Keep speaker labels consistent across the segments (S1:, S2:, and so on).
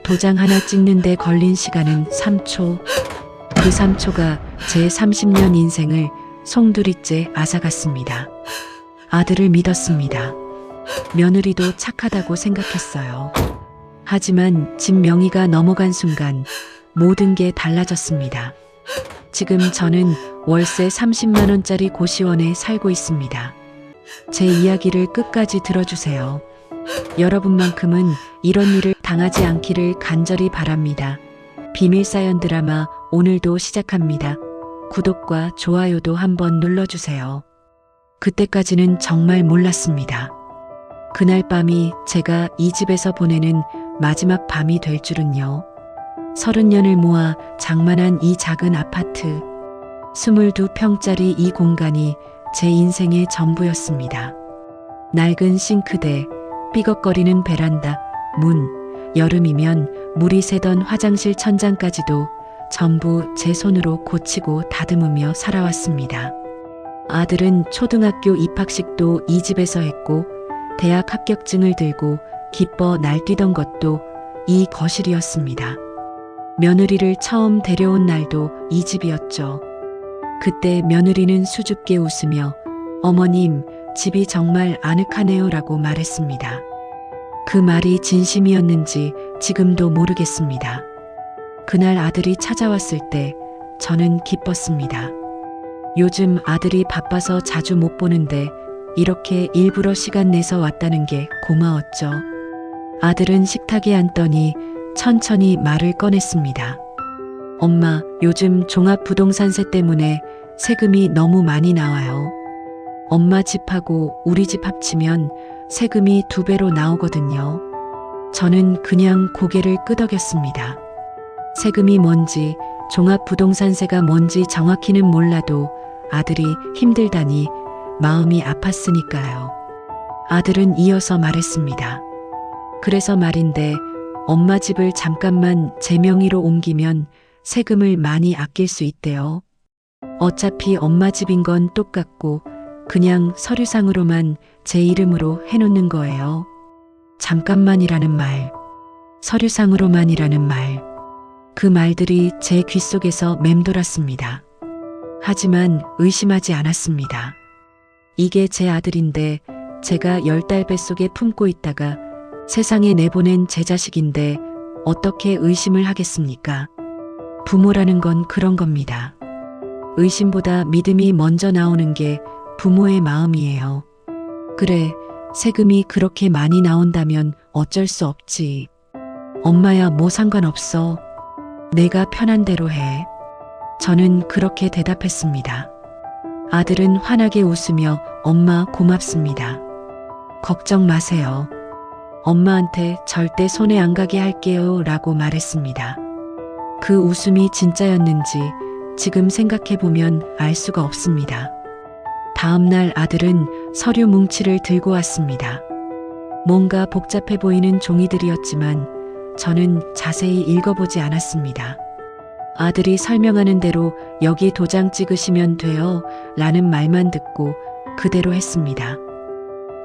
S1: 도장 하나 찍는데 걸린 시간은 3초. 그 3초가 제 30년 인생을 송두리째 앗아갔습니다. 아들을 믿었습니다. 며느리도 착하다고 생각했어요. 하지만 집 명의가 넘어간 순간 모든 게 달라졌습니다. 지금 저는 월세 30만 원짜리 고시원에 살고 있습니다. 제 이야기를 끝까지 들어주세요. 여러분만큼은 이런 일을 당하지 않기를 간절히 바랍니다. 비밀 사연 드라마 오늘도 시작합니다. 구독과 좋아요도 한번 눌러주세요. 그때까지는 정말 몰랐습니다. 그날 밤이 제가 이 집에서 보내는 마지막 밤이 될 줄은요. 30년을 모아 장만한 이 작은 아파트, 22평짜리 이 공간이 제 인생의 전부였습니다. 낡은 싱크대, 삐걱거리는 베란다, 문, 여름이면 물이 새던 화장실 천장까지도 전부 제 손으로 고치고 다듬으며 살아왔습니다. 아들은 초등학교 입학식도 이 집에서 했고 대학 합격증을 들고 기뻐 날뛰던 것도 이 거실이었습니다. 며느리를 처음 데려온 날도 이 집이었죠. 그때 며느리는 수줍게 웃으며 어머님, 집이 정말 아늑하네요 라고 말했습니다. 그 말이 진심이었는지 지금도 모르겠습니다. 그날 아들이 찾아왔을 때 저는 기뻤습니다. 요즘 아들이 바빠서 자주 못 보는데 이렇게 일부러 시간 내서 왔다는 게 고마웠죠. 아들은 식탁에 앉더니 천천히 말을 꺼냈습니다. 엄마, 요즘 종합부동산세 때문에 세금이 너무 많이 나와요. 엄마 집하고 우리 집 합치면 세금이 2배로 나오거든요. 저는 그냥 고개를 끄덕였습니다. 세금이 뭔지, 종합부동산세가 뭔지 정확히는 몰라도 아들이 힘들다니 마음이 아팠으니까요. 아들은 이어서 말했습니다. 그래서 말인데 엄마 집을 잠깐만 제 명의로 옮기면 세금을 많이 아낄 수 있대요. 어차피 엄마 집인 건 똑같고 그냥 서류상으로만 제 이름으로 해놓는 거예요. 잠깐만이라는 말, 서류상으로만이라는 말, 그 말들이 제 귓속에서 맴돌았습니다. 하지만 의심하지 않았습니다. 이게 제 아들인데 제가 10달 뱃속에 품고 있다가 세상에 내보낸 제 자식인데 어떻게 의심을 하겠습니까? 부모라는 건 그런 겁니다. 의심보다 믿음이 먼저 나오는 게 부모의 마음이에요. 그래, 세금이 그렇게 많이 나온다면 어쩔 수 없지. 엄마야 뭐 상관없어. 내가 편한 대로 해. 저는 그렇게 대답했습니다. 아들은 환하게 웃으며 엄마 고맙습니다. 걱정 마세요. 엄마한테 절대 손에 안 가게 할게요 라고 말했습니다. 그 웃음이 진짜였는지 지금 생각해보면 알 수가 없습니다. 다음 날 아들은 서류 뭉치를 들고 왔습니다. 뭔가 복잡해 보이는 종이들이었지만 저는 자세히 읽어보지 않았습니다. 아들이 설명하는 대로 여기 도장 찍으시면 돼요 라는 말만 듣고 그대로 했습니다.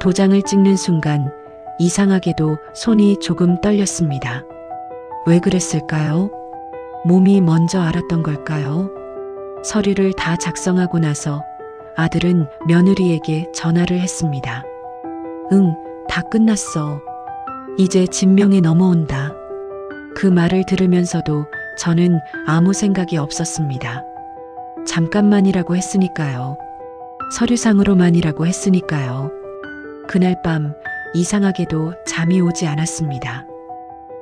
S1: 도장을 찍는 순간 이상하게도 손이 조금 떨렸습니다. 왜 그랬을까요? 몸이 먼저 알았던 걸까요? 서류를 다 작성하고 나서 아들은 며느리에게 전화를 했습니다. 응, 다 끝났어. 이제 진명에 넘어온다. 그 말을 들으면서도 저는 아무 생각이 없었습니다. 잠깐만이라고 했으니까요. 서류상으로만이라고 했으니까요. 그날 밤 이상하게도 잠이 오지 않았습니다.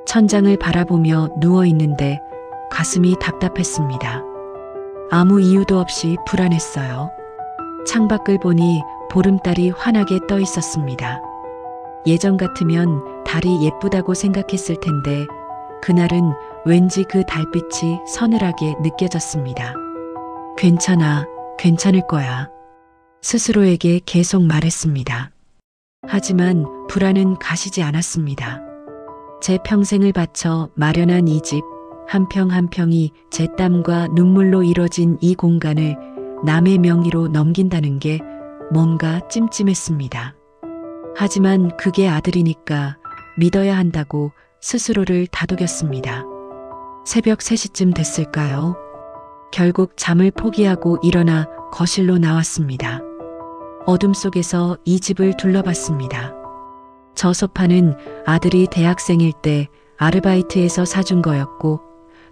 S1: 천장을 바라보며 누워있는데 가슴이 답답했습니다. 아무 이유도 없이 불안했어요. 창밖을 보니 보름달이 환하게 떠 있었습니다. 예전 같으면 달이 예쁘다고 생각했을 텐데 그날은 왠지 그 달빛이 서늘하게 느껴졌습니다. 괜찮아, 괜찮을 거야. 스스로에게 계속 말했습니다. 하지만 불안은 가시지 않았습니다. 제 평생을 바쳐 마련한 이 집, 한 평 한 평이 제 땀과 눈물로 이뤄진 이 공간을 남의 명의로 넘긴다는 게 뭔가 찜찜했습니다. 하지만 그게 아들이니까 믿어야 한다고 스스로를 다독였습니다. 새벽 3시쯤 됐을까요? 결국 잠을 포기하고 일어나 거실로 나왔습니다. 어둠 속에서 이 집을 둘러봤습니다. 저 소파는 아들이 대학생일 때 아르바이트에서 사준 거였고,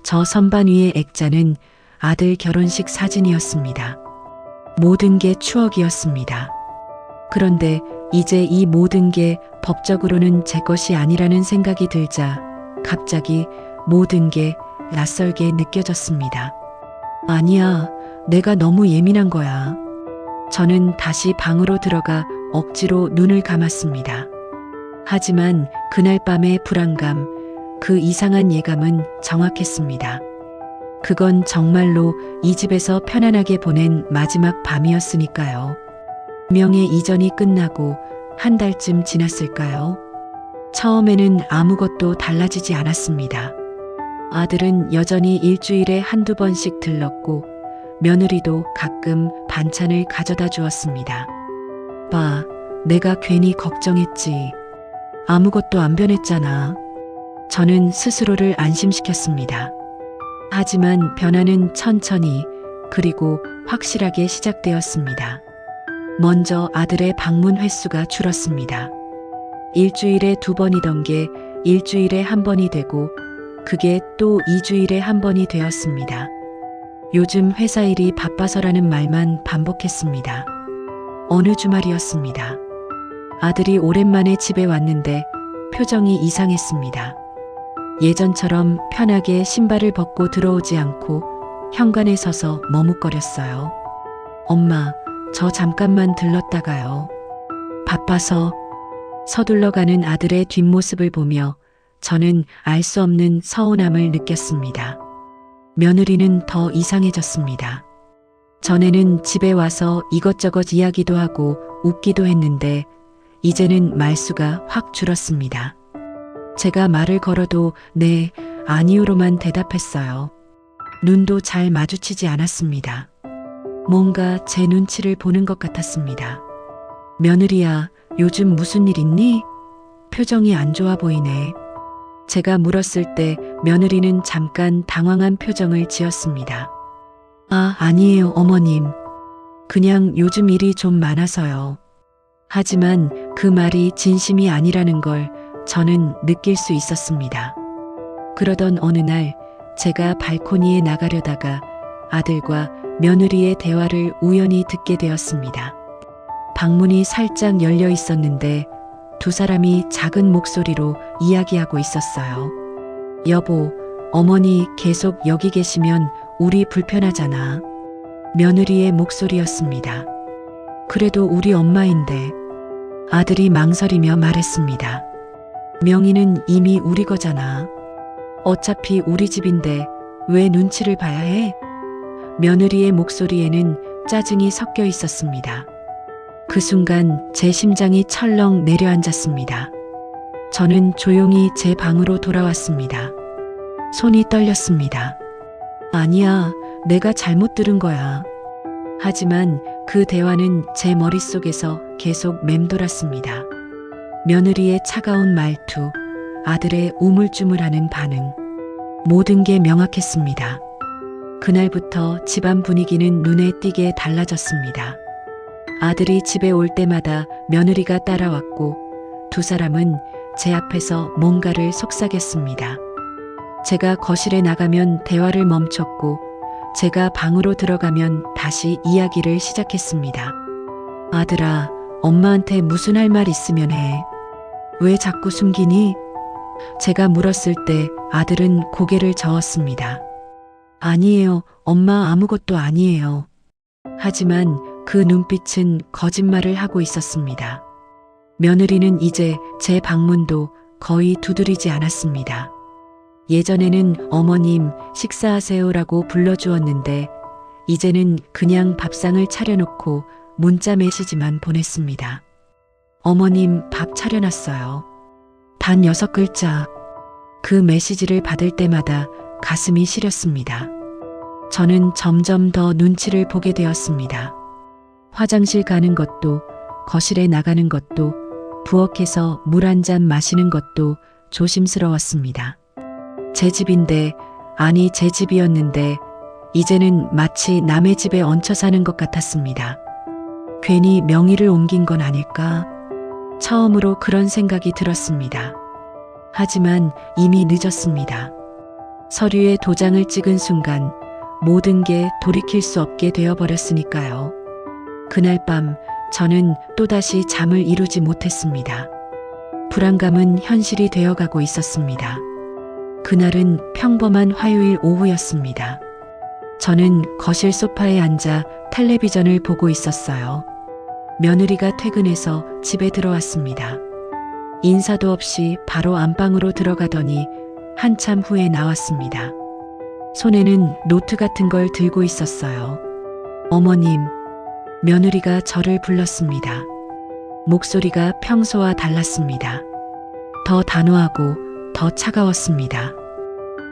S1: 저 선반 위의 액자는 아들 결혼식 사진이었습니다. 모든 게 추억이었습니다. 그런데 이제 이 모든 게 법적으로는 제 것이 아니라는 생각이 들자 갑자기 모든 게 낯설게 느껴졌습니다. 아니야, 내가 너무 예민한 거야. 저는 다시 방으로 들어가 억지로 눈을 감았습니다. 하지만 그날 밤의 불안감, 그 이상한 예감은 정확했습니다. 그건 정말로 이 집에서 편안하게 보낸 마지막 밤이었으니까요. 명예 이전이 끝나고 한 달쯤 지났을까요? 처음에는 아무것도 달라지지 않았습니다. 아들은 여전히 일주일에 한두 번씩 들렀고, 며느리도 가끔 반찬을 가져다 주었습니다. 봐, 내가 괜히 걱정했지. 아무것도 안 변했잖아. 저는 스스로를 안심시켰습니다. 하지만 변화는 천천히 그리고 확실하게 시작되었습니다. 먼저 아들의 방문 횟수가 줄었습니다. 일주일에 2번이던 게 일주일에 1번이 되고, 그게 또 2주일에 1번이 되었습니다. 요즘 회사 일이 바빠서라는 말만 반복했습니다. 어느 주말이었습니다. 아들이 오랜만에 집에 왔는데 표정이 이상했습니다. 예전처럼 편하게 신발을 벗고 들어오지 않고 현관에 서서 머뭇거렸어요. 엄마, 저 잠깐만 들렀다가요. 바빠서. 서둘러 가는 아들의 뒷모습을 보며 저는 알 수 없는 서운함을 느꼈습니다. 며느리는 더 이상해졌습니다. 전에는 집에 와서 이것저것 이야기도 하고 웃기도 했는데 이제는 말수가 확 줄었습니다. 제가 말을 걸어도 네, 아니요로만 대답했어요. 눈도 잘 마주치지 않았습니다. 뭔가 제 눈치를 보는 것 같았습니다. 며느리야, 요즘 무슨 일 있니? 표정이 안 좋아 보이네. 제가 물었을 때 며느리는 잠깐 당황한 표정을 지었습니다. 아, 아니에요, 어머님. 그냥 요즘 일이 좀 많아서요. 하지만 그 말이 진심이 아니라는 걸 저는 느낄 수 있었습니다. 그러던 어느 날 제가 발코니에 나가려다가 아들과 며느리의 대화를 우연히 듣게 되었습니다. 방문이 살짝 열려 있었는데 두 사람이 작은 목소리로 이야기하고 있었어요. 여보, 어머니 계속 여기 계시면 우리 불편하잖아. 며느리의 목소리였습니다. 그래도 우리 엄마인데. 아들이 망설이며 말했습니다. 명의는 이미 우리 거잖아. 어차피 우리 집인데 왜 눈치를 봐야 해? 며느리의 목소리에는 짜증이 섞여 있었습니다. 그 순간 제 심장이 철렁 내려앉았습니다. 저는 조용히 제 방으로 돌아왔습니다. 손이 떨렸습니다. 아니야, 내가 잘못 들은 거야. 하지만 그 대화는 제 머릿속에서 계속 맴돌았습니다. 며느리의 차가운 말투, 아들의 우물쭈물하는 반응, 모든 게 명확했습니다. 그날부터 집안 분위기는 눈에 띄게 달라졌습니다. 아들이 집에 올 때마다 며느리가 따라왔고 두 사람은 제 앞에서 뭔가를 속삭였습니다. 제가 거실에 나가면 대화를 멈췄고 제가 방으로 들어가면 다시 이야기를 시작했습니다. 아들아, 엄마한테 무슨 할 말 있으면 해. 왜 자꾸 숨기니? 제가 물었을 때 아들은 고개를 저었습니다. 아니에요, 엄마 아무것도 아니에요. 하지만 그 눈빛은 거짓말을 하고 있었습니다. 며느리는 이제 제 방문도 거의 두드리지 않았습니다. 예전에는 어머님 식사하세요라고 불러주었는데 이제는 그냥 밥상을 차려놓고 문자 메시지만 보냈습니다. 어머님 밥 차려놨어요. 단 6글자. 그 메시지를 받을 때마다 가슴이 시렸습니다. 저는 점점 더 눈치를 보게 되었습니다. 화장실 가는 것도, 거실에 나가는 것도, 부엌에서 물 한 잔 마시는 것도 조심스러웠습니다. 제 집인데, 아니 제 집이었는데 이제는 마치 남의 집에 얹혀 사는 것 같았습니다. 괜히 명의를 옮긴 건 아닐까? 처음으로 그런 생각이 들었습니다. 하지만 이미 늦었습니다. 서류에 도장을 찍은 순간 모든 게 돌이킬 수 없게 되어버렸으니까요. 그날 밤 저는 또다시 잠을 이루지 못했습니다. 불안감은 현실이 되어가고 있었습니다. 그날은 평범한 화요일 오후였습니다. 저는 거실 소파에 앉아 텔레비전을 보고 있었어요. 며느리가 퇴근해서 집에 들어왔습니다. 인사도 없이 바로 안방으로 들어가더니 한참 후에 나왔습니다. 손에는 노트 같은 걸 들고 있었어요. 어머님, 며느리가 저를 불렀습니다. 목소리가 평소와 달랐습니다. 더 단호하고 더 차가웠습니다.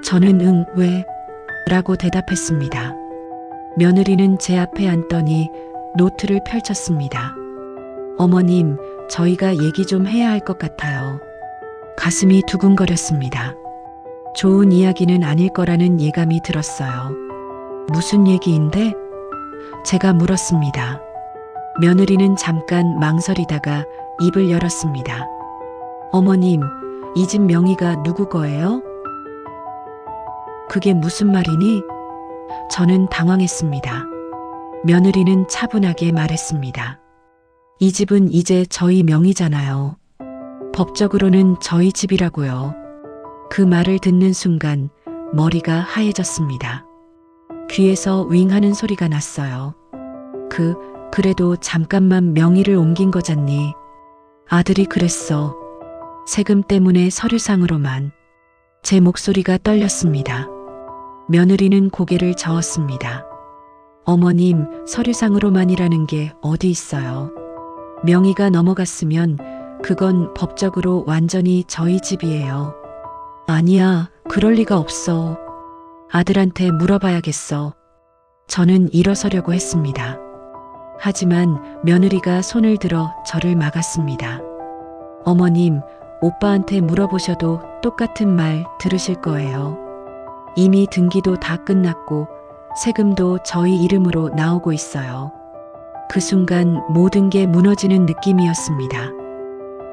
S1: 저는 응, 왜? 라고 대답했습니다. 며느리는 제 앞에 앉더니 노트를 펼쳤습니다. 어머님, 저희가 얘기 좀 해야 할 것 같아요. 가슴이 두근거렸습니다. 좋은 이야기는 아닐 거라는 예감이 들었어요. 무슨 얘기인데? 제가 물었습니다. 며느리는 잠깐 망설이다가 입을 열었습니다. 어머님, 이 집 명의가 누구 거예요? 그게 무슨 말이니? 저는 당황했습니다. 며느리는 차분하게 말했습니다. 이 집은 이제 저희 명의잖아요. 법적으로는 저희 집이라고요. 그 말을 듣는 순간 머리가 하얘졌습니다. 귀에서 윙 하는 소리가 났어요. 그래도 잠깐만 명의를 옮긴 거잖니. 아들이 그랬어. 세금 때문에 서류상으로만. 제 목소리가 떨렸습니다. 며느리는 고개를 저었습니다. 어머님, 서류상으로만이라는 게 어디 있어요. 명의가 넘어갔으면 그건 법적으로 완전히 저희 집이에요. 아니야, 그럴 리가 없어. 아들한테 물어봐야겠어. 저는 일어서려고 했습니다. 하지만 며느리가 손을 들어 저를 막았습니다. 어머님, 오빠한테 물어보셔도 똑같은 말 들으실 거예요. 이미 등기도 다 끝났고 세금도 저희 이름으로 나오고 있어요. 그 순간 모든 게 무너지는 느낌이었습니다.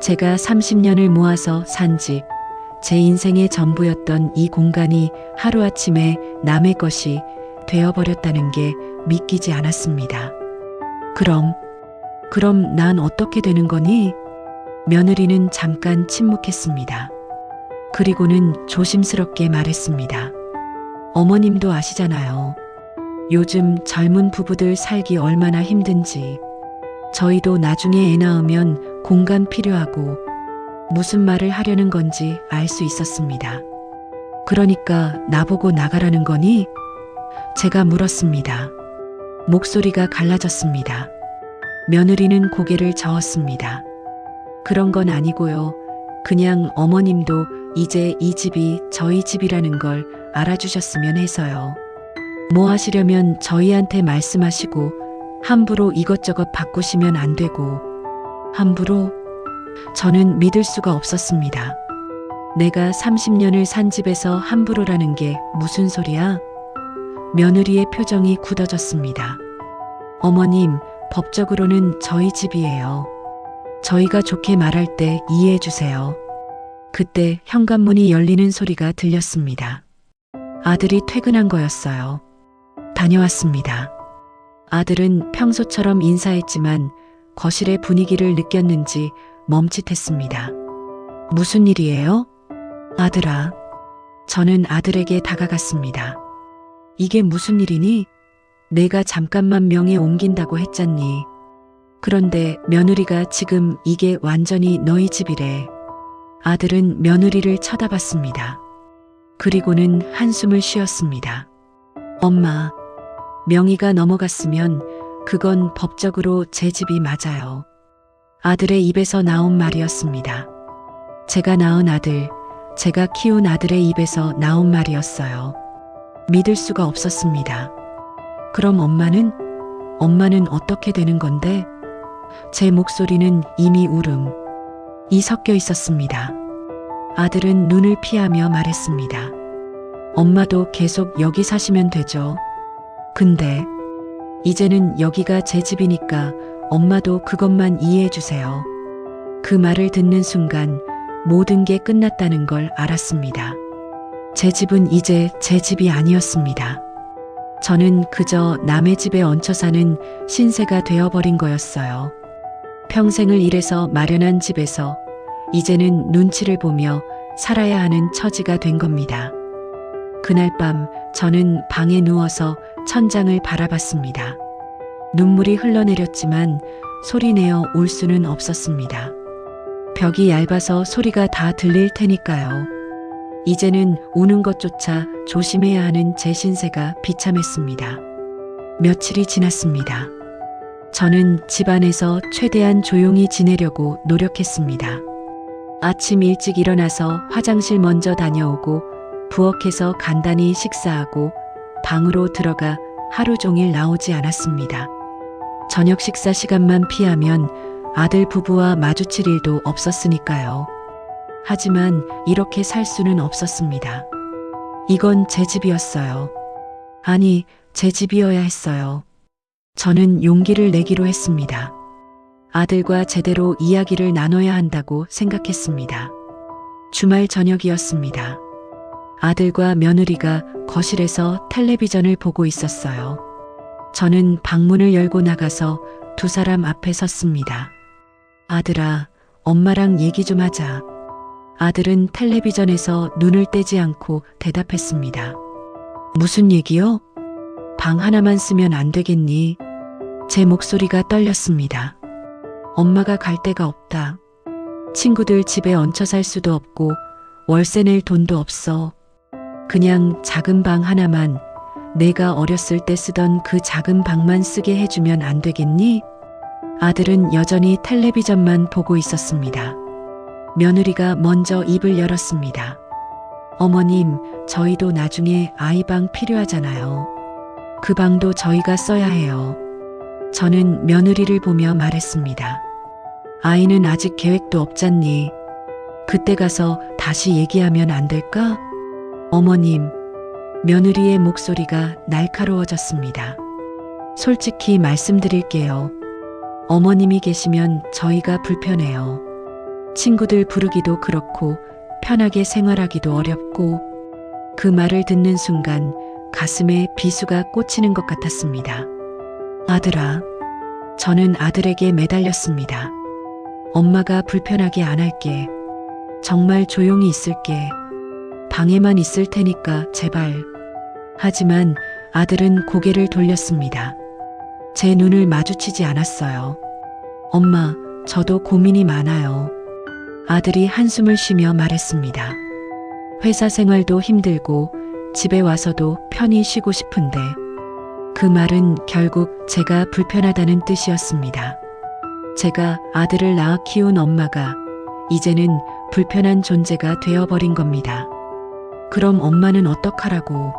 S1: 제가 30년을 모아서 산 집, 제 인생의 전부였던 이 공간이 하루아침에 남의 것이 되어버렸다는 게 믿기지 않았습니다. 그럼 난 어떻게 되는 거니? 며느리는 잠깐 침묵했습니다. 그리고는 조심스럽게 말했습니다. 어머님도 아시잖아요. 요즘 젊은 부부들 살기 얼마나 힘든지. 저희도 나중에 애 낳으면 공간 필요하고 무슨 말을 하려는 건지 알 수 있었습니다. 그러니까 나보고 나가라는 거니? 제가 물었습니다. 목소리가 갈라졌습니다. 며느리는 고개를 저었습니다. 그런 건 아니고요. 그냥 어머님도 이제 이 집이 저희 집이라는 걸 알아주셨으면 해서요. 뭐 하시려면 저희한테 말씀하시고 함부로 이것저것 바꾸시면 안 되고. 함부로? 저는 믿을 수가 없었습니다. 내가 30년을 산 집에서 함부로라는 게 무슨 소리야? 며느리의 표정이 굳어졌습니다. 어머님, 법적으로는 저희 집이에요. 저희가 좋게 말할 때 이해해 주세요. 그때 현관문이 열리는 소리가 들렸습니다. 아들이 퇴근한 거였어요. 다녀왔습니다. 아들은 평소처럼 인사했지만 거실의 분위기를 느꼈는지 멈칫했습니다. 무슨 일이에요? 아들아. 저는 아들에게 다가갔습니다. 이게 무슨 일이니? 내가 잠깐만 명예 옮긴다고 했잖니. 그런데 며느리가 지금 이게 완전히 너희 집이래. 아들은 며느리를 쳐다봤습니다. 그리고는 한숨을 쉬었습니다. 엄마, 명의가 넘어갔으면 그건 법적으로 제 집이 맞아요. 아들의 입에서 나온 말이었습니다. 제가 낳은 아들, 제가 키운 아들의 입에서 나온 말이었어요. 믿을 수가 없었습니다. 그럼 엄마는 어떻게 되는 건데? 제 목소리는 이미 울음이 섞여 있었습니다. 아들은 눈을 피하며 말했습니다. 엄마도 계속 여기 사시면 되죠. 근데 이제는 여기가 제 집이니까 엄마도 그것만 이해해 주세요. 그 말을 듣는 순간 모든 게 끝났다는 걸 알았습니다. 제 집은 이제 제 집이 아니었습니다. 저는 그저 남의 집에 얹혀 사는 신세가 되어버린 거였어요. 평생을 일해서 마련한 집에서 이제는 눈치를 보며 살아야 하는 처지가 된 겁니다. 그날 밤 저는 방에 누워서 천장을 바라봤습니다. 눈물이 흘러내렸지만 소리내어 울 수는 없었습니다. 벽이 얇아서 소리가 다 들릴 테니까요. 이제는 우는 것조차 조심해야 하는 제 신세가 비참했습니다. 며칠이 지났습니다. 저는 집안에서 최대한 조용히 지내려고 노력했습니다. 아침 일찍 일어나서 화장실 먼저 다녀오고 부엌에서 간단히 식사하고 방으로 들어가 하루 종일 나오지 않았습니다. 저녁 식사 시간만 피하면 아들 부부와 마주칠 일도 없었으니까요. 하지만 이렇게 살 수는 없었습니다. 이건 제 집이었어요. 아니, 제 집이어야 했어요. 저는 용기를 내기로 했습니다. 아들과 제대로 이야기를 나눠야 한다고 생각했습니다. 주말 저녁이었습니다. 아들과 며느리가 거실에서 텔레비전을 보고 있었어요. 저는 방문을 열고 나가서 두 사람 앞에 섰습니다. 아들아, 엄마랑 얘기 좀 하자. 아들은 텔레비전에서 눈을 떼지 않고 대답했습니다. 무슨 얘기요? 방 하나만 쓰면 안 되겠니? 제 목소리가 떨렸습니다. 엄마가 갈 데가 없다. 친구들 집에 얹혀 살 수도 없고 월세 낼 돈도 없어. 그냥 작은 방 하나만, 내가 어렸을 때 쓰던 그 작은 방만 쓰게 해주면 안 되겠니? 아들은 여전히 텔레비전만 보고 있었습니다. 며느리가 먼저 입을 열었습니다. 어머님, 저희도 나중에 아이방 필요하잖아요. 그 방도 저희가 써야 해요. 저는 며느리를 보며 말했습니다. 아이는 아직 계획도 없잖니. 그때 가서 다시 얘기하면 안 될까? 어머님, 며느리의 목소리가 날카로워졌습니다. 솔직히 말씀드릴게요. 어머님이 계시면 저희가 불편해요. 친구들 부르기도 그렇고 편하게 생활하기도 어렵고. 그 말을 듣는 순간 가슴에 비수가 꽂히는 것 같았습니다. 아들아, 저는 아들에게 매달렸습니다. 엄마가 불편하게 안 할게. 정말 조용히 있을게. 방에만 있을 테니까 제발. 하지만 아들은 고개를 돌렸습니다. 제 눈을 마주치지 않았어요. 엄마, 저도 고민이 많아요. 아들이 한숨을 쉬며 말했습니다. 회사 생활도 힘들고 집에 와서도 편히 쉬고 싶은데. 그 말은 결국 제가 불편하다는 뜻이었습니다. 제가 아들을 낳아 키운 엄마가 이제는 불편한 존재가 되어버린 겁니다. 그럼 엄마는 어떡하라고?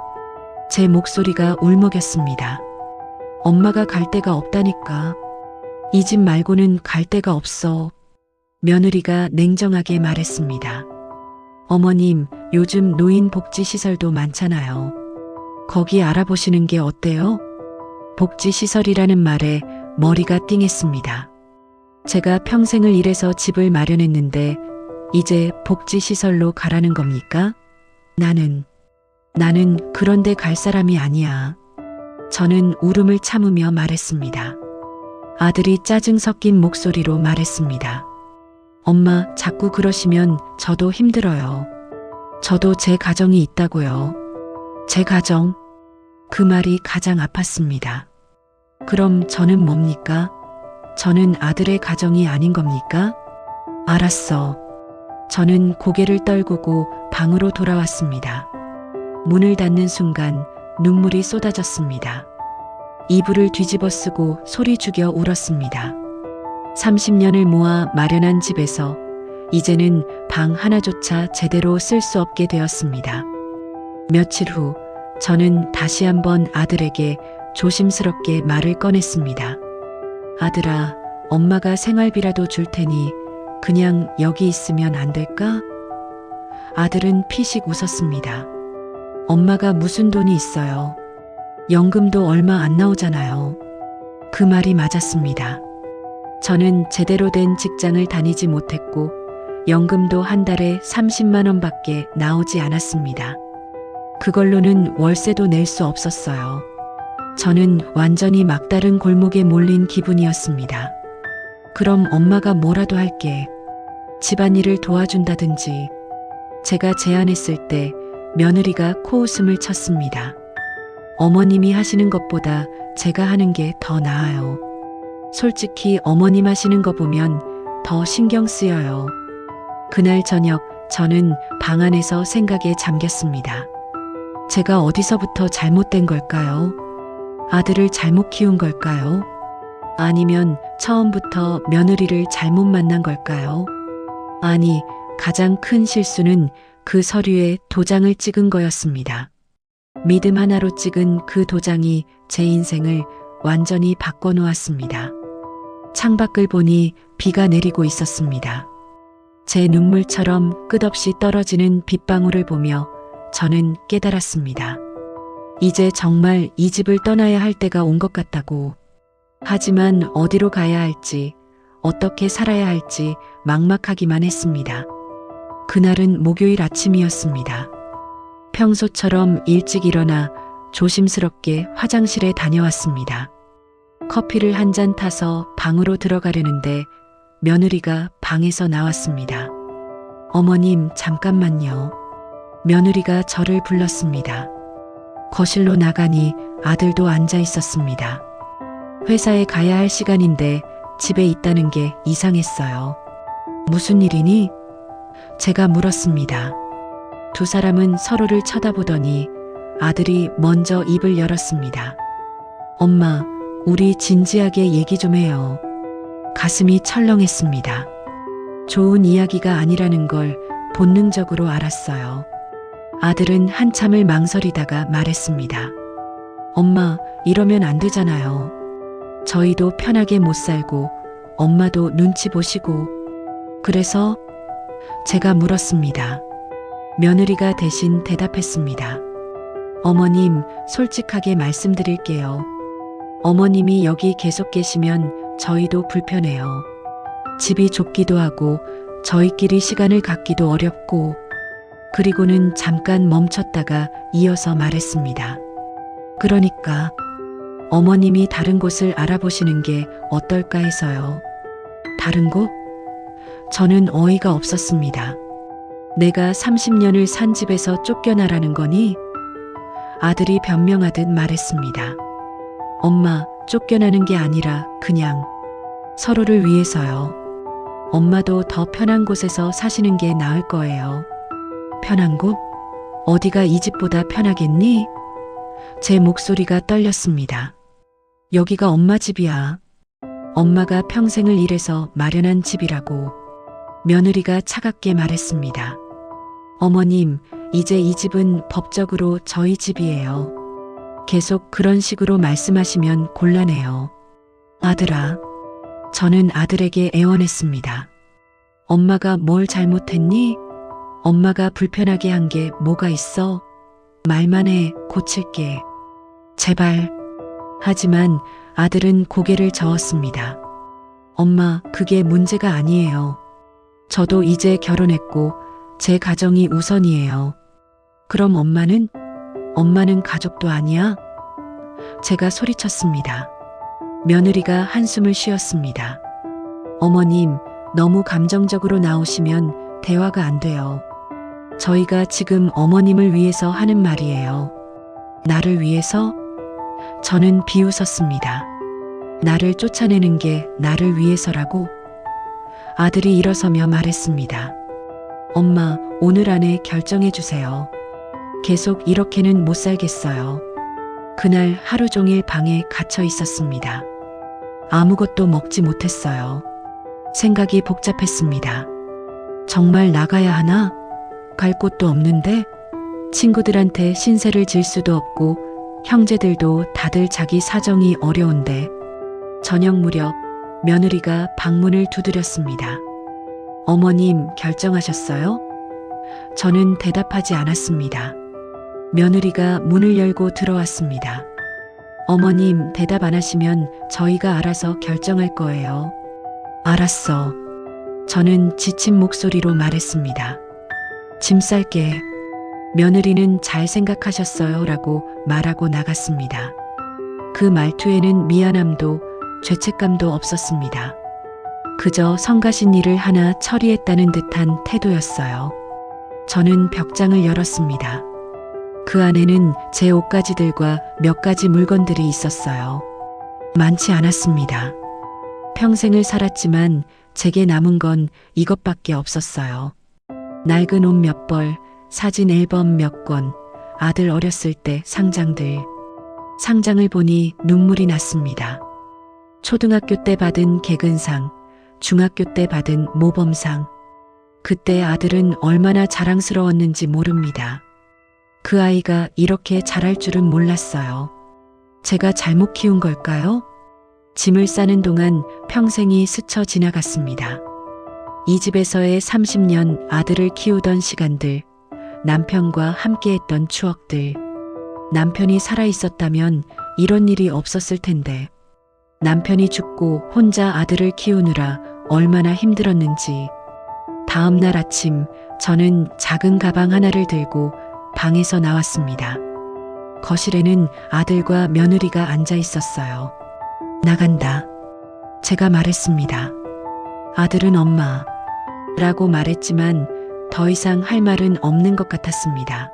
S1: 제 목소리가 울먹였습니다. 엄마가 갈 데가 없다니까. 이 집 말고는 갈 데가 없어. 며느리가 냉정하게 말했습니다. 어머님, 요즘 노인복지시설도 많잖아요. 거기 알아보시는 게 어때요? 복지시설이라는 말에 머리가 띵했습니다. 제가 평생을 일해서 집을 마련했는데 이제 복지시설로 가라는 겁니까? 나는 그런 데 갈 사람이 아니야. 저는 울음을 참으며 말했습니다. 아들이 짜증 섞인 목소리로 말했습니다. 엄마, 자꾸 그러시면 저도 힘들어요. 저도 제 가정이 있다고요. 제 가정? 그 말이 가장 아팠습니다. 그럼 저는 뭡니까? 저는 아들의 가정이 아닌 겁니까? 알았어. 저는 고개를 떨구고 방으로 돌아왔습니다. 문을 닫는 순간 눈물이 쏟아졌습니다. 이불을 뒤집어 쓰고 소리 죽여 울었습니다. 30년을 모아 마련한 집에서 이제는 방 하나조차 제대로 쓸 수 없게 되었습니다. 며칠 후 저는 다시 한번 아들에게 조심스럽게 말을 꺼냈습니다. 아들아, 엄마가 생활비라도 줄 테니 그냥 여기 있으면 안 될까? 아들은 피식 웃었습니다. 엄마가 무슨 돈이 있어요. 연금도 얼마 안 나오잖아요. 그 말이 맞았습니다. 저는 제대로 된 직장을 다니지 못했고 연금도 한 달에 30만 원밖에 나오지 않았습니다. 그걸로는 월세도 낼 수 없었어요. 저는 완전히 막다른 골목에 몰린 기분이었습니다. 그럼 엄마가 뭐라도 할게. 집안일을 도와준다든지. 제가 제안했을 때 며느리가 코웃음을 쳤습니다. 어머님이 하시는 것보다 제가 하는 게 더 나아요. 솔직히 어머님 하시는 거 보면 더 신경 쓰여요. 그날 저녁 저는 방 안에서 생각에 잠겼습니다. 제가 어디서부터 잘못된 걸까요? 아들을 잘못 키운 걸까요? 아니면 처음부터 며느리를 잘못 만난 걸까요? 아니, 가장 큰 실수는 그 서류에 도장을 찍은 거였습니다. 믿음 하나로 찍은 그 도장이 제 인생을 완전히 바꿔놓았습니다. 창밖을 보니 비가 내리고 있었습니다. 제 눈물처럼 끝없이 떨어지는 빗방울을 보며 저는 깨달았습니다. 이제 정말 이 집을 떠나야 할 때가 온 것 같다고. 하지만 어디로 가야 할지, 어떻게 살아야 할지 막막하기만 했습니다. 그날은 목요일 아침이었습니다. 평소처럼 일찍 일어나 조심스럽게 화장실에 다녀왔습니다. 커피를 한 잔 타서 방으로 들어가려는데 며느리가 방에서 나왔습니다. 어머님, 잠깐만요. 며느리가 저를 불렀습니다. 거실로 나가니 아들도 앉아 있었습니다. 회사에 가야 할 시간인데 집에 있다는 게 이상했어요. 무슨 일이니? 제가 물었습니다. 두 사람은 서로를 쳐다보더니 아들이 먼저 입을 열었습니다. 엄마, 우리 진지하게 얘기 좀 해요. 가슴이 철렁했습니다. 좋은 이야기가 아니라는 걸 본능적으로 알았어요. 아들은 한참을 망설이다가 말했습니다. 엄마, 이러면 안 되잖아요. 저희도 편하게 못 살고 엄마도 눈치 보시고. 그래서 제가 물었습니다. 며느리가 대신 대답했습니다. 어머님, 솔직하게 말씀드릴게요. 어머님이 여기 계속 계시면 저희도 불편해요. 집이 좁기도 하고 저희끼리 시간을 갖기도 어렵고. 그리고는 잠깐 멈췄다가 이어서 말했습니다. 그러니까 어머님이 다른 곳을 알아보시는 게 어떨까 해서요. 다른 곳? 저는 어이가 없었습니다. 내가 30년을 산 집에서 쫓겨나라는 거니? 아들이 변명하듯 말했습니다. 엄마, 쫓겨나는 게 아니라 그냥 서로를 위해서요. 엄마도 더 편한 곳에서 사시는 게 나을 거예요. 편한 곳? 어디가 이 집보다 편하겠니? 제 목소리가 떨렸습니다. 여기가 엄마 집이야. 엄마가 평생을 일해서 마련한 집이라고. 며느리가 차갑게 말했습니다. 어머님, 이제 이 집은 법적으로 저희 집이에요. 계속 그런 식으로 말씀하시면 곤란해요. 아들아. 저는 아들에게 애원했습니다. 엄마가 뭘 잘못했니? 엄마가 불편하게 한 게 뭐가 있어? 말만 해, 고칠게. 제발. 하지만 아들은 고개를 저었습니다. 엄마, 그게 문제가 아니에요. 저도 이제 결혼했고 제 가정이 우선이에요. 그럼 엄마는? 엄마는 가족도 아니야? 제가 소리쳤습니다. 며느리가 한숨을 쉬었습니다. 어머님, 너무 감정적으로 나오시면 대화가 안 돼요. 저희가 지금 어머님을 위해서 하는 말이에요. 나를 위해서? 저는 비웃었습니다. 나를 쫓아내는 게 나를 위해서라고? 아들이 일어서며 말했습니다. 엄마, 오늘 안에 결정해 주세요. 계속 이렇게는 못 살겠어요. 그날 하루 종일 방에 갇혀 있었습니다. 아무것도 먹지 못했어요. 생각이 복잡했습니다. 정말 나가야 하나? 갈 곳도 없는데? 친구들한테 신세를 질 수도 없고 형제들도 다들 자기 사정이 어려운데. 저녁 무렵 며느리가 방문을 두드렸습니다. 어머님, 결정하셨어요? 저는 대답하지 않았습니다. 며느리가 문을 열고 들어왔습니다. 어머님, 대답 안 하시면 저희가 알아서 결정할 거예요. 알았어. 저는 지친 목소리로 말했습니다. 짐 쌀게. 며느리는 잘 생각하셨어요 라고 말하고 나갔습니다. 그 말투에는 미안함도 죄책감도 없었습니다. 그저 성가신 일을 하나 처리했다는 듯한 태도였어요. 저는 벽장을 열었습니다. 그 안에는 제 옷가지들과 몇 가지 물건들이 있었어요. 많지 않았습니다. 평생을 살았지만 제게 남은 건 이것밖에 없었어요. 낡은 옷 몇 벌, 사진 앨범 몇 권, 아들 어렸을 때 상장들. 상장을 보니 눈물이 났습니다. 초등학교 때 받은 개근상, 중학교 때 받은 모범상. 그때 아들은 얼마나 자랑스러웠는지 모릅니다. 그 아이가 이렇게 자랄 줄은 몰랐어요. 제가 잘못 키운 걸까요? 짐을 싸는 동안 평생이 스쳐 지나갔습니다. 이 집에서의 30년 아들을 키우던 시간들, 남편과 함께했던 추억들. 남편이 살아있었다면 이런 일이 없었을 텐데, 남편이 죽고 혼자 아들을 키우느라 얼마나 힘들었는지. 다음 날 아침 저는 작은 가방 하나를 들고 방에서 나왔습니다. 거실에는 아들과 며느리가 앉아 있었어요. 나간다. 제가 말했습니다. 아들은 엄마라고 말했지만 더 이상 할 말은 없는 것 같았습니다.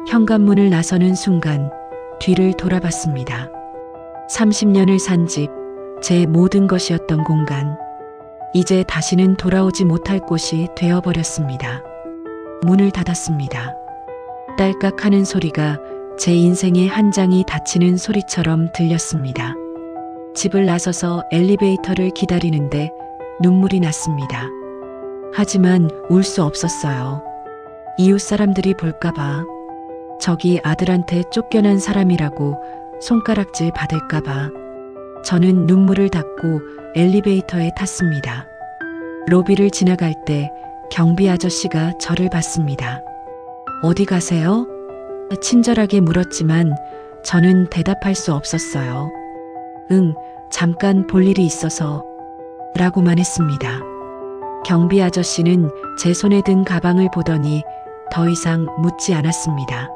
S1: 현관문을 나서는 순간 뒤를 돌아봤습니다. 30년을 산 집, 제 모든 것이었던 공간. 이제 다시는 돌아오지 못할 곳이 되어버렸습니다. 문을 닫았습니다. 딸깍 하는 소리가 제 인생의 한 장이 닫히는 소리처럼 들렸습니다. 집을 나서서 엘리베이터를 기다리는데 눈물이 났습니다. 하지만 울 수 없었어요. 이웃 사람들이 볼까봐, 저기 아들한테 쫓겨난 사람이라고 손가락질 받을까봐. 저는 눈물을 닦고 엘리베이터에 탔습니다. 로비를 지나갈 때 경비 아저씨가 저를 봤습니다. 어디 가세요? 친절하게 물었지만 저는 대답할 수 없었어요. 잠깐 볼 일이 있어서 라고만 했습니다. 경비 아저씨는 제 손에 든 가방을 보더니 더 이상 묻지 않았습니다.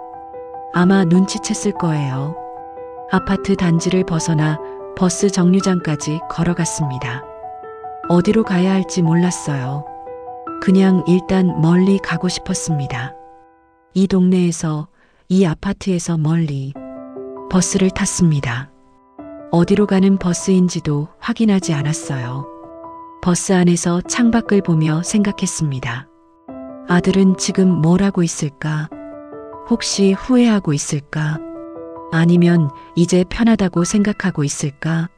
S1: 아마 눈치챘을 거예요. 아파트 단지를 벗어나 버스 정류장까지 걸어갔습니다. 어디로 가야 할지 몰랐어요. 그냥 일단 멀리 가고 싶었습니다. 이 동네에서, 이 아파트에서 멀리. 버스를 탔습니다. 어디로 가는 버스인지도 확인하지 않았어요. 버스 안에서 창밖을 보며 생각했습니다. 아들은 지금 뭘 하고 있을까? 혹시 후회하고 있을까? 아니면 이제 편하다고 생각하고 있을까?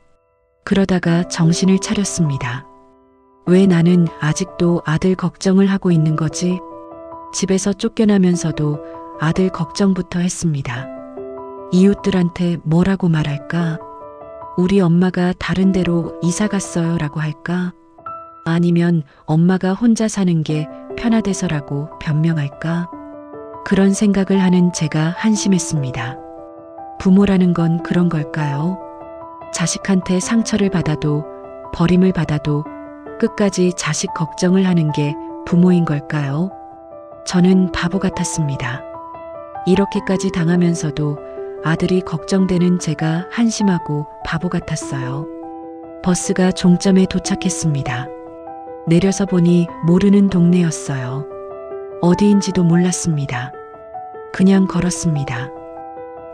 S1: 그러다가 정신을 차렸습니다. 왜 나는 아직도 아들 걱정을 하고 있는 거지? 집에서 쫓겨나면서도 아들 걱정부터 했습니다. 이웃들한테 뭐라고 말할까? 우리 엄마가 다른 데로 이사 갔어요 라고 할까? 아니면 엄마가 혼자 사는 게 편하대서라고 변명할까? 그런 생각을 하는 제가 한심했습니다. 부모라는 건 그런 걸까요? 자식한테 상처를 받아도, 버림을 받아도 끝까지 자식 걱정을 하는 게 부모인 걸까요? 저는 바보 같았습니다. 이렇게까지 당하면서도 아들이 걱정되는 제가 한심하고 바보 같았어요. 버스가 종점에 도착했습니다. 내려서 보니 모르는 동네였어요. 어디인지도 몰랐습니다. 그냥 걸었습니다.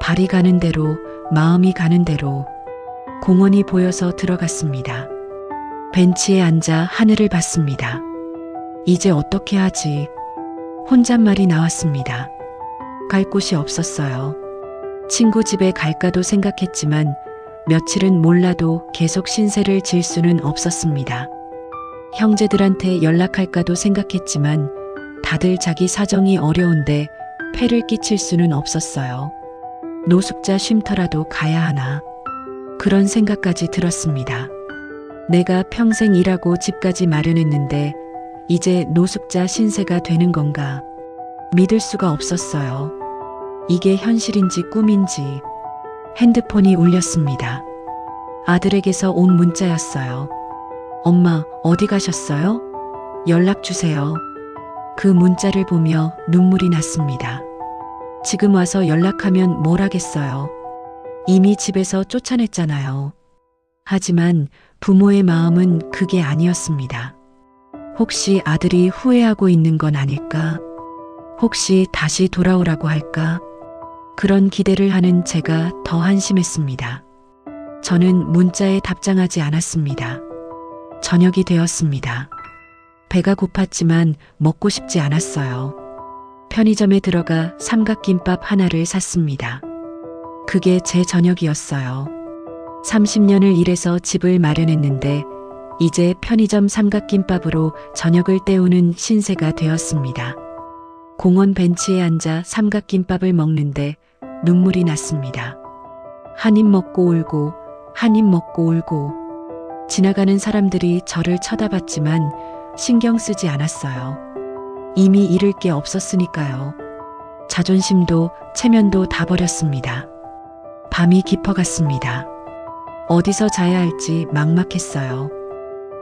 S1: 발이 가는 대로, 마음이 가는 대로. 공원이 보여서 들어갔습니다. 벤치에 앉아 하늘을 봤습니다. 이제 어떻게 하지? 혼잣말이 나왔습니다. 갈 곳이 없었어요. 친구 집에 갈까도 생각했지만 며칠은 몰라도 계속 신세를 질 수는 없었습니다. 형제들한테 연락할까도 생각했지만 다들 자기 사정이 어려운데 폐를 끼칠 수는 없었어요. 노숙자 쉼터라도 가야 하나. 그런 생각까지 들었습니다. 내가 평생 일하고 집까지 마련했는데 이제 노숙자 신세가 되는 건가? 믿을 수가 없었어요. 이게 현실인지 꿈인지. 핸드폰이 울렸습니다. 아들에게서 온 문자였어요. 엄마, 어디 가셨어요? 연락 주세요. 그 문자를 보며 눈물이 났습니다. 지금 와서 연락하면 뭘 하겠어요? 이미 집에서 쫓아냈잖아요. 하지만 부모의 마음은 그게 아니었습니다. 혹시 아들이 후회하고 있는 건 아닐까? 혹시 다시 돌아오라고 할까? 그런 기대를 하는 제가 더 한심했습니다. 저는 문자에 답장하지 않았습니다. 저녁이 되었습니다. 배가 고팠지만 먹고 싶지 않았어요. 편의점에 들어가 삼각김밥 하나를 샀습니다. 그게 제 저녁이었어요. 30년을 일해서 집을 마련했는데 이제 편의점 삼각김밥으로 저녁을 때우는 신세가 되었습니다. 공원 벤치에 앉아 삼각김밥을 먹는데 눈물이 났습니다. 한 입 먹고 울고 한 입 먹고 울고. 지나가는 사람들이 저를 쳐다봤지만 신경 쓰지 않았어요. 이미 잃을 게 없었으니까요. 자존심도 체면도 다 버렸습니다. 밤이 깊어갔습니다. 어디서 자야 할지 막막했어요.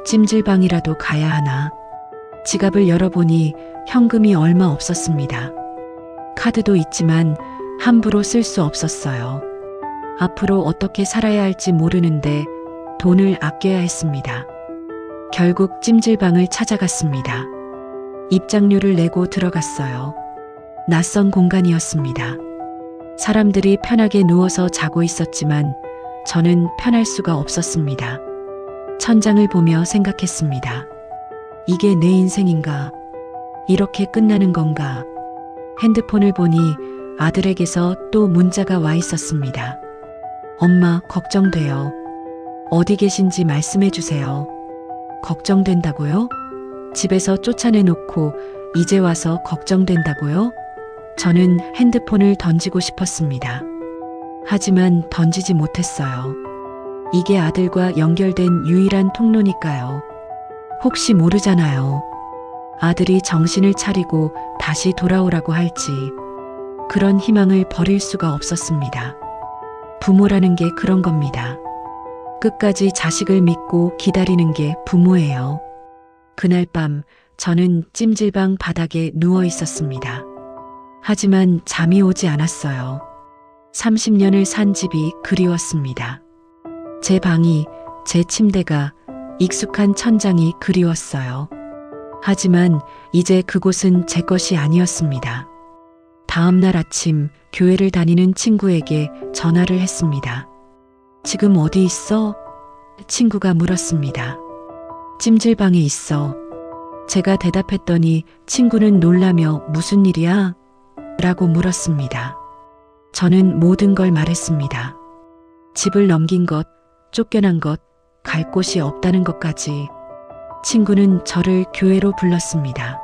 S1: 찜질방이라도 가야 하나. 지갑을 열어보니 현금이 얼마 없었습니다. 카드도 있지만 함부로 쓸 수 없었어요. 앞으로 어떻게 살아야 할지 모르는데 돈을 아껴야 했습니다. 결국 찜질방을 찾아갔습니다. 입장료를 내고 들어갔어요. 낯선 공간이었습니다. 사람들이 편하게 누워서 자고 있었지만 저는 편할 수가 없었습니다. 천장을 보며 생각했습니다. 이게 내 인생인가? 이렇게 끝나는 건가? 핸드폰을 보니 아들에게서 또 문자가 와 있었습니다. 엄마, 걱정돼요. 어디 계신지 말씀해 주세요. 걱정된다고요? 집에서 쫓아내놓고 이제 와서 걱정된다고요? 저는 핸드폰을 던지고 싶었습니다. 하지만 던지지 못했어요. 이게 아들과 연결된 유일한 통로니까요. 혹시 모르잖아요. 아들이 정신을 차리고 다시 돌아오라고 할지. 그런 희망을 버릴 수가 없었습니다. 부모라는 게 그런 겁니다. 끝까지 자식을 믿고 기다리는 게 부모예요. 그날 밤 저는 찜질방 바닥에 누워 있었습니다. 하지만 잠이 오지 않았어요. 30년을 산 집이 그리웠습니다. 제 방이, 제 침대가, 익숙한 천장이 그리웠어요. 하지만 이제 그곳은 제 것이 아니었습니다. 다음 날 아침 교회를 다니는 친구에게 전화를 했습니다. 지금 어디 있어? 친구가 물었습니다. 찜질방에 있어. 제가 대답했더니 친구는 놀라며 무슨 일이야? 라고 물었습니다. 저는 모든 걸 말했습니다. 집을 넘긴 것, 쫓겨난 것, 갈 곳이 없다는 것까지. 친구는 저를 교회로 불렀습니다.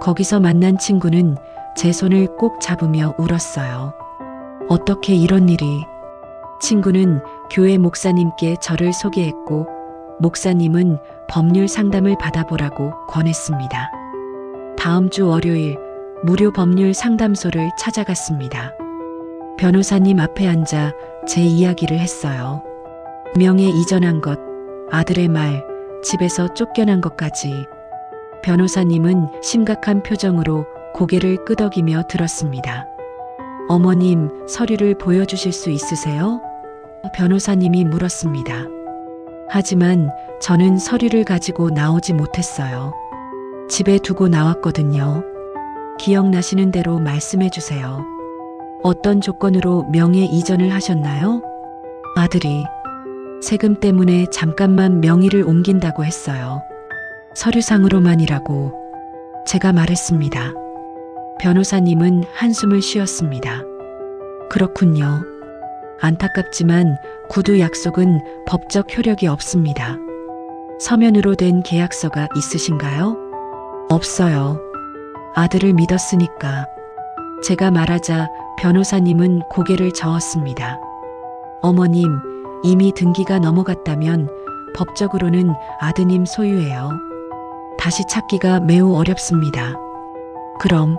S1: 거기서 만난 친구는 제 손을 꼭 잡으며 울었어요. 어떻게 이런 일이? 친구는 교회 목사님께 저를 소개했고 목사님은 법률 상담을 받아보라고 권했습니다. 다음 주 월요일 무료 법률 상담소를 찾아갔습니다. 변호사님 앞에 앉아 제 이야기를 했어요. 명예 이전한 것, 아들의 말, 집에서 쫓겨난 것까지. 변호사님은 심각한 표정으로 고개를 끄덕이며 들었습니다. 어머님, 서류를 보여주실 수 있으세요? 변호사님이 물었습니다. 하지만 저는 서류를 가지고 나오지 못했어요. 집에 두고 나왔거든요. 기억나시는 대로 말씀해 주세요. 어떤 조건으로 명예 이전을 하셨나요? 아들이 세금 때문에 잠깐만 명의를 옮긴다고 했어요. 서류상으로만이라고 제가 말했습니다. 변호사님은 한숨을 쉬었습니다. 그렇군요. 안타깝지만 구두 약속은 법적 효력이 없습니다. 서면으로 된 계약서가 있으신가요? 없어요. 아들을 믿었으니까. 제가 말하자 변호사님은 고개를 저었습니다. 어머님, 이미 등기가 넘어갔다면 법적으로는 아드님 소유예요. 다시 찾기가 매우 어렵습니다. 그럼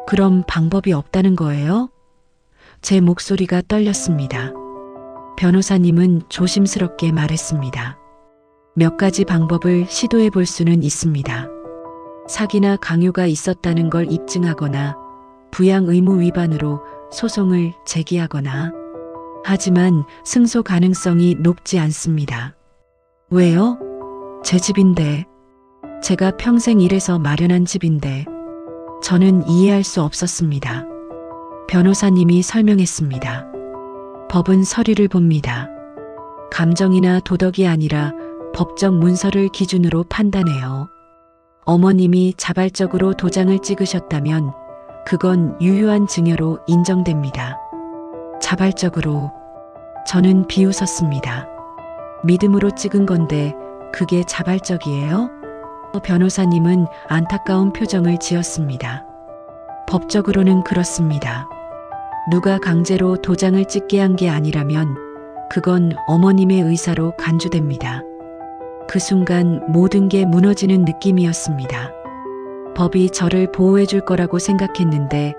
S1: 그럼 방법이 없다는 거예요? 제 목소리가 떨렸습니다. 변호사님은 조심스럽게 말했습니다. 몇 가지 방법을 시도해 볼 수는 있습니다. 사기나 강요가 있었다는 걸 입증하거나 부양 의무 위반으로 소송을 제기하거나. 하지만 승소 가능성이 높지 않습니다. 왜요? 제 집인데. 제가 평생 일해서 마련한 집인데. 저는 이해할 수 없었습니다. 변호사님이 설명했습니다. 법은 서류를 봅니다. 감정이나 도덕이 아니라 법적 문서를 기준으로 판단해요. 어머님이 자발적으로 도장을 찍으셨다면 그건 유효한 증여로 인정됩니다. 자발적으로. 저는 비웃었습니다. 믿음으로 찍은 건데 그게 자발적이에요? 변호사님은 안타까운 표정을 지었습니다. 법적으로는 그렇습니다. 누가 강제로 도장을 찍게 한 게 아니라면 그건 어머님의 의사로 간주됩니다. 그 순간 모든 게 무너지는 느낌이었습니다. 법이 저를 보호해 줄 거라고 생각했는데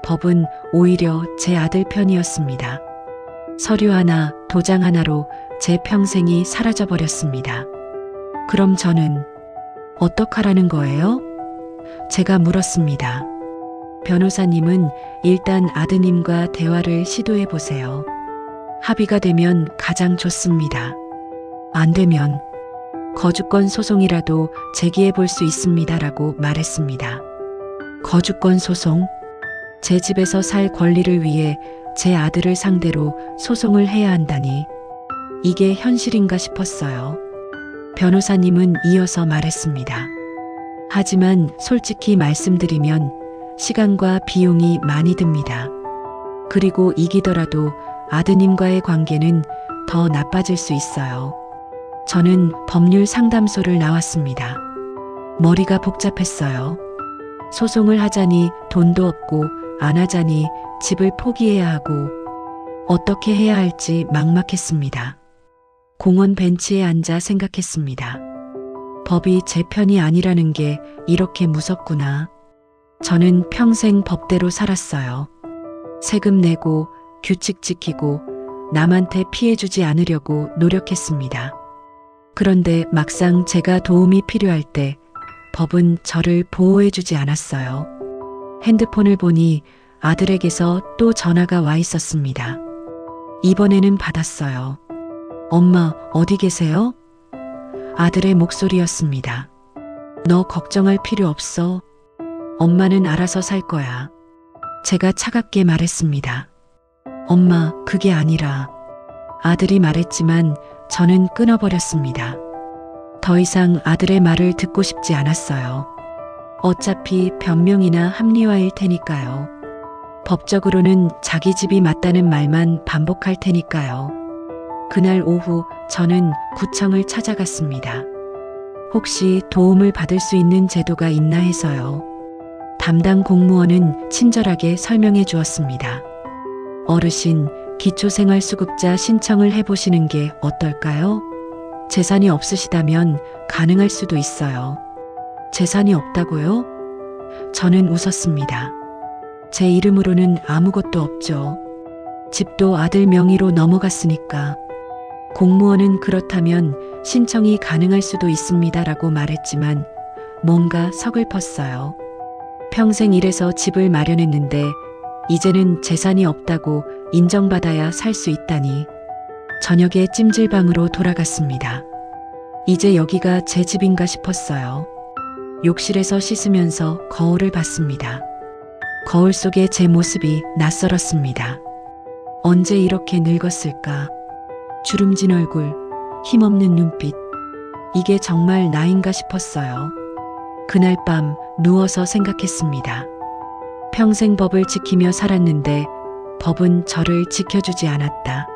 S1: 법은 오히려 제 아들 편이었습니다. 서류 하나, 도장 하나로 제 평생이 사라져 버렸습니다. 그럼 저는 어떡하라는 거예요? 제가 물었습니다. 변호사님은 일단 아드님과 대화를 시도해 보세요. 합의가 되면 가장 좋습니다. 안 되면 거주권 소송이라도 제기해 볼 수 있습니다라고 말했습니다. 거주권 소송? 제 집에서 살 권리를 위해 제 아들을 상대로 소송을 해야 한다니. 이게 현실인가 싶었어요. 변호사님은 이어서 말했습니다. 하지만 솔직히 말씀드리면 시간과 비용이 많이 듭니다. 그리고 이기더라도 아드님과의 관계는 더 나빠질 수 있어요. 저는 법률 상담소를 나왔습니다. 머리가 복잡했어요. 소송을 하자니 돈도 없고 안 하자니 집을 포기해야 하고 어떻게 해야 할지 막막했습니다. 공원 벤치에 앉아 생각했습니다. 법이 제 편이 아니라는 게 이렇게 무섭구나. 저는 평생 법대로 살았어요. 세금 내고 규칙 지키고 남한테 피해 주지 않으려고 노력했습니다. 그런데 막상 제가 도움이 필요할 때 법은 저를 보호해 주지 않았어요. 핸드폰을 보니 아들에게서 또 전화가 와 있었습니다. 이번에는 받았어요. 엄마, 어디 계세요? 아들의 목소리였습니다. 너 걱정할 필요 없어. 엄마는 알아서 살 거야. 제가 차갑게 말했습니다. 엄마, 그게 아니라. 아들이 말했지만 저는 끊어버렸습니다. 더 이상 아들의 말을 듣고 싶지 않았어요. 어차피 변명이나 합리화일 테니까요. 법적으로는 자기 집이 맞다는 말만 반복할 테니까요. 그날 오후 저는 구청을 찾아갔습니다. 혹시 도움을 받을 수 있는 제도가 있나 해서요. 담당 공무원은 친절하게 설명해 주었습니다. 어르신, 기초생활수급자 신청을 해보시는 게 어떨까요? 재산이 없으시다면 가능할 수도 있어요. 재산이 없다고요? 저는 웃었습니다. 제 이름으로는 아무것도 없죠. 집도 아들 명의로 넘어갔으니까. 공무원은 그렇다면 신청이 가능할 수도 있습니다라고 말했지만 뭔가 서글펐어요. 평생 일해서 집을 마련했는데 이제는 재산이 없다고 인정받아야 살 수 있다니. 저녁에 찜질방으로 돌아갔습니다. 이제 여기가 제 집인가 싶었어요. 욕실에서 씻으면서 거울을 봤습니다. 거울 속에 제 모습이 낯설었습니다. 언제 이렇게 늙었을까? 주름진 얼굴, 힘없는 눈빛. 이게 정말 나인가 싶었어요. 그날 밤 누워서 생각했습니다. 평생 법을 지키며 살았는데 법은 저를 지켜주지 않았다.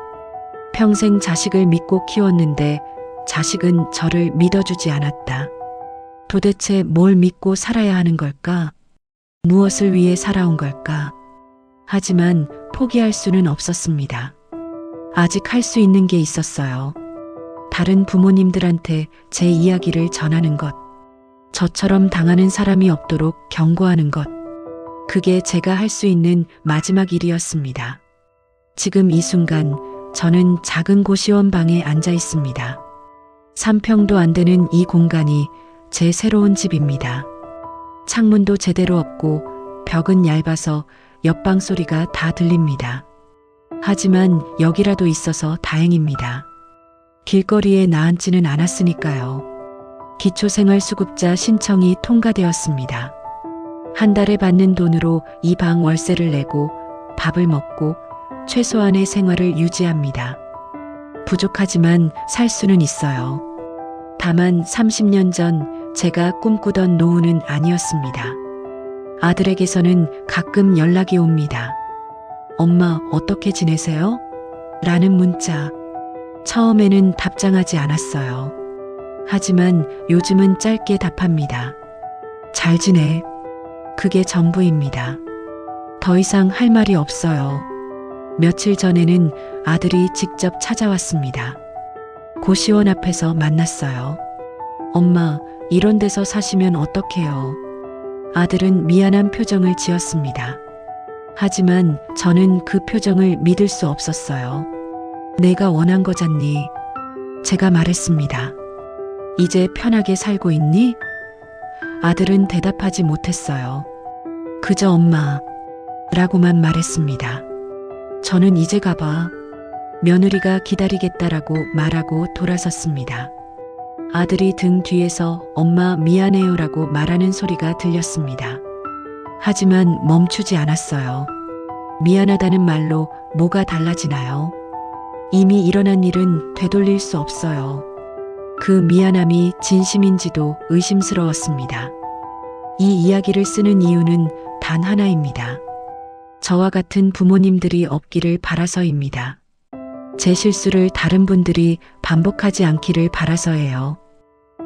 S1: 평생 자식을 믿고 키웠는데 자식은 저를 믿어주지 않았다. 도대체 뭘 믿고 살아야 하는 걸까? 무엇을 위해 살아온 걸까? 하지만 포기할 수는 없었습니다. 아직 할 수 있는 게 있었어요. 다른 부모님들한테 제 이야기를 전하는 것. 저처럼 당하는 사람이 없도록 경고하는 것. 그게 제가 할 수 있는 마지막 일이었습니다. 지금 이 순간 저는 작은 고시원 방에 앉아 있습니다. 3평도 안 되는 이 공간이 제 새로운 집입니다. 창문도 제대로 없고 벽은 얇아서 옆방 소리가 다 들립니다. 하지만 여기라도 있어서 다행입니다. 길거리에 나앉지는 않았으니까요. 기초생활수급자 신청이 통과되었습니다. 한 달에 받는 돈으로 이 방 월세를 내고 밥을 먹고 최소한의 생활을 유지합니다. 부족하지만 살 수는 있어요. 다만 30년 전 제가 꿈꾸던 노후는 아니었습니다. 아들에게서는 가끔 연락이 옵니다. 엄마, 어떻게 지내세요? 라는 문자. 처음에는 답장하지 않았어요. 하지만 요즘은 짧게 답합니다. 잘 지내. 그게 전부입니다. 더 이상 할 말이 없어요. 며칠 전에는 아들이 직접 찾아왔습니다. 고시원 앞에서 만났어요. 엄마, 이런 데서 사시면 어떡해요? 아들은 미안한 표정을 지었습니다. 하지만 저는 그 표정을 믿을 수 없었어요. 내가 원한 거잖니? 제가 말했습니다. 이제 편하게 살고 있니? 아들은 대답하지 못했어요. 그저 엄마 라고만 말했습니다. 저는 이제 가봐. 며느리가 기다리겠다라고 말하고 돌아섰습니다. 아들이 등 뒤에서 엄마 미안해요라고 말하는 소리가 들렸습니다. 하지만 멈추지 않았어요. 미안하다는 말로 뭐가 달라지나요? 이미 일어난 일은 되돌릴 수 없어요. 그 미안함이 진심인지도 의심스러웠습니다. 이 이야기를 쓰는 이유는 단 하나입니다. 저와 같은 부모님들이 없기를 바라서입니다. 제 실수를 다른 분들이 반복하지 않기를 바라서예요.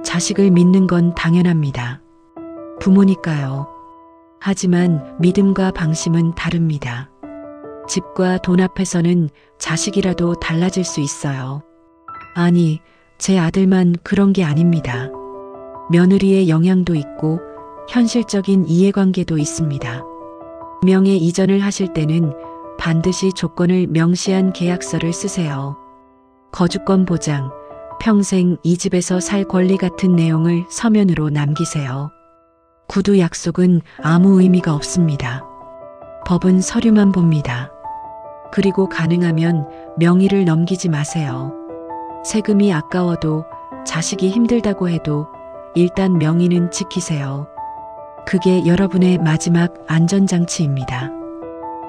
S1: 자식을 믿는 건 당연합니다. 부모니까요. 하지만 믿음과 방심은 다릅니다. 집과 돈 앞에서는 자식이라도 달라질 수 있어요. 아니, 제 아들만 그런 게 아닙니다. 며느리의 영향도 있고 현실적인 이해관계도 있습니다. 명예 이전을 하실 때는 반드시 조건을 명시한 계약서를 쓰세요. 거주권 보장, 평생 이 집에서 살 권리 같은 내용을 서면으로 남기세요. 구두 약속은 아무 의미가 없습니다. 법은 서류만 봅니다. 그리고 가능하면 명의를 넘기지 마세요. 세금이 아까워도 자식이 힘들다고 해도 일단 명의는 지키세요. 그게 여러분의 마지막 안전장치입니다.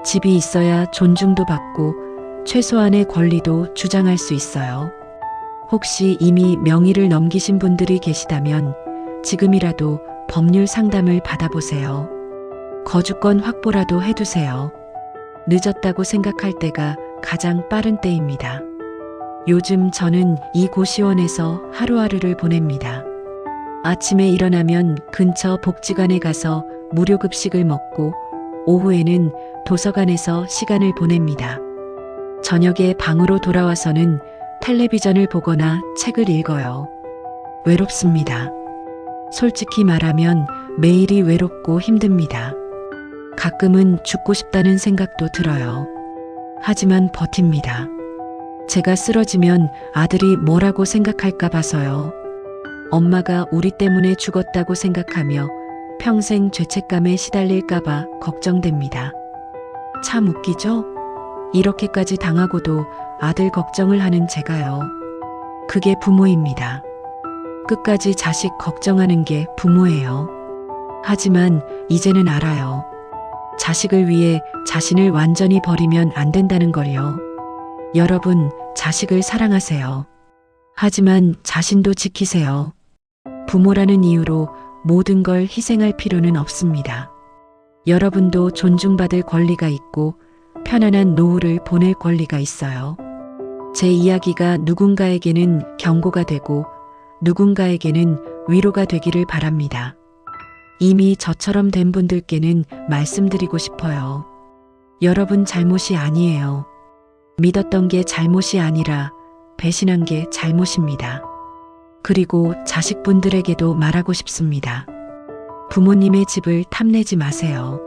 S1: 집이 있어야 존중도 받고 최소한의 권리도 주장할 수 있어요. 혹시 이미 명의를 넘기신 분들이 계시다면 지금이라도 법률 상담을 받아보세요. 거주권 확보라도 해두세요. 늦었다고 생각할 때가 가장 빠른 때입니다. 요즘 저는 이 고시원에서 하루하루를 보냅니다. 아침에 일어나면 근처 복지관에 가서 무료 급식을 먹고 오후에는 도서관에서 시간을 보냅니다. 저녁에 방으로 돌아와서는 텔레비전을 보거나 책을 읽어요. 외롭습니다. 솔직히 말하면 매일이 외롭고 힘듭니다. 가끔은 죽고 싶다는 생각도 들어요. 하지만 버팁니다. 제가 쓰러지면 아들이 뭐라고 생각할까 봐서요. 엄마가 우리 때문에 죽었다고 생각하며 평생 죄책감에 시달릴까봐 걱정됩니다. 참 웃기죠? 이렇게까지 당하고도 아들 걱정을 하는 제가요. 그게 부모입니다. 끝까지 자식 걱정하는 게 부모예요. 하지만 이제는 알아요. 자식을 위해 자신을 완전히 버리면 안 된다는 걸요. 여러분, 자식을 사랑하세요. 하지만 자신도 지키세요. 부모라는 이유로 모든 걸 희생할 필요는 없습니다. 여러분도 존중받을 권리가 있고 편안한 노후를 보낼 권리가 있어요. 제 이야기가 누군가에게는 경고가 되고 누군가에게는 위로가 되기를 바랍니다. 이미 저처럼 된 분들께는 말씀드리고 싶어요. 여러분 잘못이 아니에요. 믿었던 게 잘못이 아니라 배신한 게 잘못입니다. 그리고 자식분들에게도 말하고 싶습니다. 부모님의 집을 탐내지 마세요.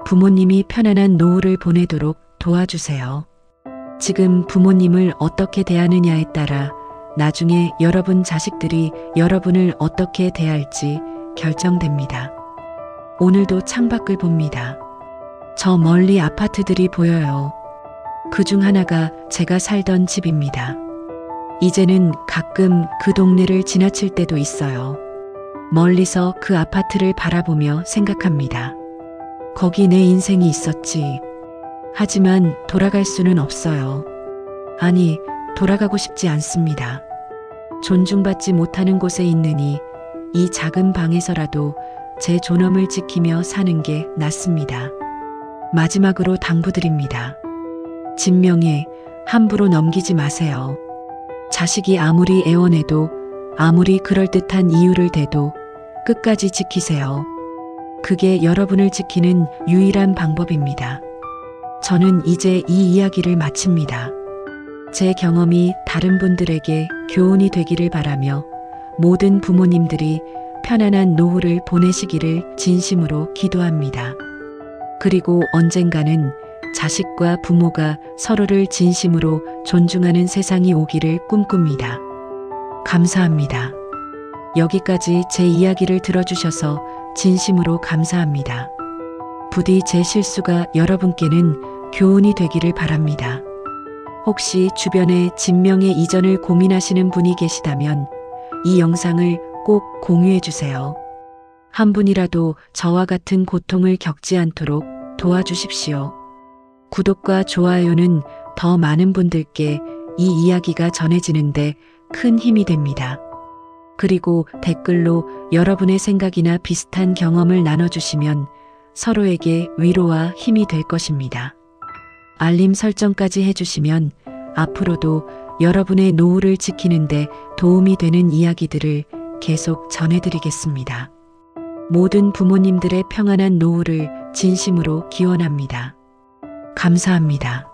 S1: 부모님이 편안한 노후를 보내도록 도와주세요. 지금 부모님을 어떻게 대하느냐에 따라 나중에 여러분 자식들이 여러분을 어떻게 대할지 결정됩니다. 오늘도 창밖을 봅니다. 저 멀리 아파트들이 보여요. 그중 하나가 제가 살던 집입니다. 이제는 가끔 그 동네를 지나칠 때도 있어요. 멀리서 그 아파트를 바라보며 생각합니다. 거기 내 인생이 있었지. 하지만 돌아갈 수는 없어요. 아니, 돌아가고 싶지 않습니다. 존중받지 못하는 곳에 있느니 이 작은 방에서라도 제 존엄을 지키며 사는 게 낫습니다. 마지막으로 당부드립니다. 진명에 함부로 넘기지 마세요. 자식이 아무리 애원해도 아무리 그럴듯한 이유를 대도 끝까지 지키세요. 그게 여러분을 지키는 유일한 방법입니다. 저는 이제 이 이야기를 마칩니다. 제 경험이 다른 분들에게 교훈이 되기를 바라며 모든 부모님들이 편안한 노후를 보내시기를 진심으로 기도합니다. 그리고 언젠가는 자식과 부모가 서로를 진심으로 존중하는 세상이 오기를 꿈꿉니다. 감사합니다. 여기까지 제 이야기를 들어주셔서 진심으로 감사합니다. 부디 제 실수가 여러분께는 교훈이 되기를 바랍니다. 혹시 주변에 진명의 이전을 고민하시는 분이 계시다면 이 영상을 꼭 공유해 주세요. 한 분이라도 저와 같은 고통을 겪지 않도록 도와주십시오. 구독과 좋아요는 더 많은 분들께 이 이야기가 전해지는데 큰 힘이 됩니다. 그리고 댓글로 여러분의 생각이나 비슷한 경험을 나눠주시면 서로에게 위로와 힘이 될 것입니다. 알림 설정까지 해주시면 앞으로도 여러분의 노후를 지키는데 도움이 되는 이야기들을 계속 전해드리겠습니다. 모든 부모님들의 평안한 노후를 진심으로 기원합니다. 감사합니다.